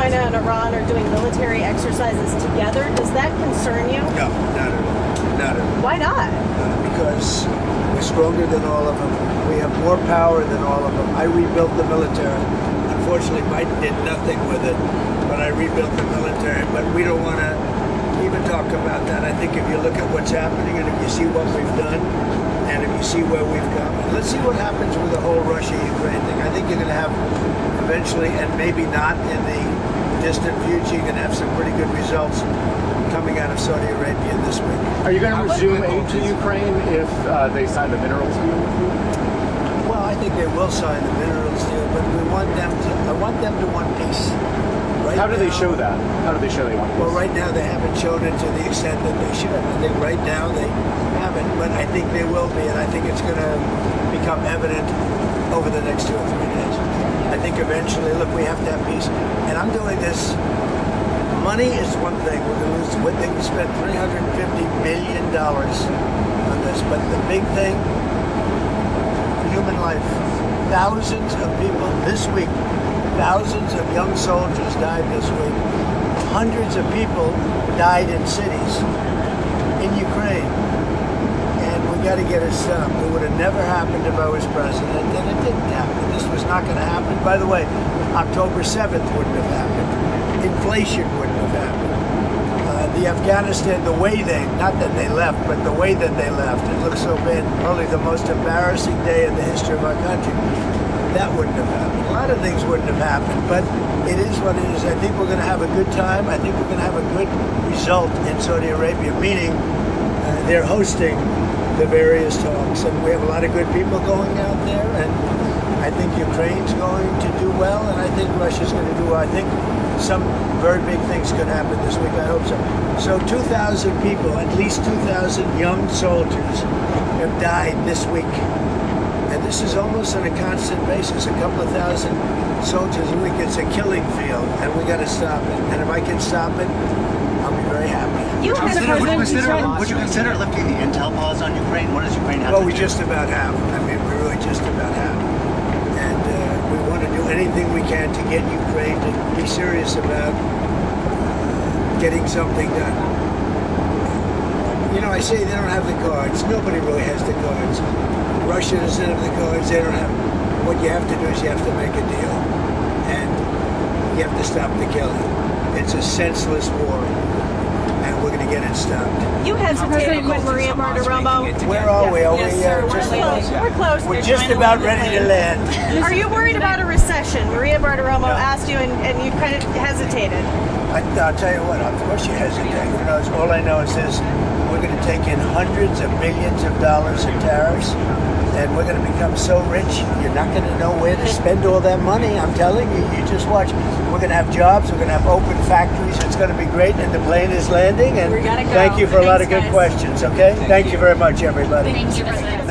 China and Iran are doing military exercises together. Does that concern you? No, not at all. Not at all. Why not? Because we're stronger than all of them. We have more power than all of them. I rebuilt the military. Unfortunately, Biden did nothing with it, but I rebuilt the military. But we don't want to even talk about that. I think if you look at what's happening and if you see what we've done and if you see where we've come, and let's see what happens with the whole Russia-Ukraine thing. I think you're going to have eventually, and maybe not in the distant future, you're going to have some pretty good results coming out of Saudi Arabia this week. Are you going to resume aid to Ukraine if they sign the minerals deal with you? Well, I think they will sign the minerals deal, but we want them to. I want them to want peace. Right How do they now- show that? How do they show they want peace? Well, right now they haven't shown it to the extent that they should. I think right now they haven't, but I think they will be, and I think it's going to become evident over the next 2 or 3 days. I think eventually, look, we have to have peace, and I'm doing this. Money is one thing. We're going to lose. One thing, we spent $350 million on this, but the big thing, human life. Thousands of people this week. Thousands of young soldiers died this week. Hundreds of people died in cities in Ukraine. And we got to get it stopped. It would have never happened if I was president, and it didn't happen. This was not going to happen. By the way, October 7th wouldn't have happened. Inflation wouldn't have happened. The Afghanistan, the way they, not that they left, but the way that they left, it looks so bad. Probably the most embarrassing day in the history of our country. That wouldn't have happened. A lot of things wouldn't have happened, but it is what it is. I think we're going to have a good time. I think we're going to have a good result in Saudi Arabia, meaning they're hosting the various talks, and we have a lot of good people going out there, and I think Ukraine's going to do well, and I think Russia's going to do well. I think some very big things could happen this week. I hope so. So 2,000 people, at least 2,000 young soldiers have died this week. And this is almost on a constant basis, a couple of thousand soldiers a week. It's a killing field, and we got to stop it. And if I can stop it, I'll be very happy. Would you consider lifting the intel pause on Ukraine? What does Ukraine have Well, to we do? just about have. I mean, we really just about have. And we want to do anything we can to get Ukraine to be serious about getting something done. You know, I say they don't have the cards. Nobody really has the cards. Russia doesn't have the cards. They don't have. What you have to do is you have to make a deal, and you have to stop the killing. It's a senseless war, and we're going to get it stopped. You hesitated with Maria Bartiromo. Where are we? Are Yes, we sir. just We're close. We're close. We're just about ready to land. Are you worried about a recession? Maria Bartiromo asked you, and you kind of hesitated. I'll tell you what, of course you hesitate. Who knows? All I know is this: we're going to take in hundreds of billions of dollars in tariffs, and we're going to become so rich, you're not going to know where to spend all that money. I'm telling you, you just watch. We're going to have jobs, we're going to have open factories, it's going to be great, and the plane is landing, and We gotta go. thank you for a lot of Thanks, good guys. questions, okay? Thank you very much, everybody. Thank you.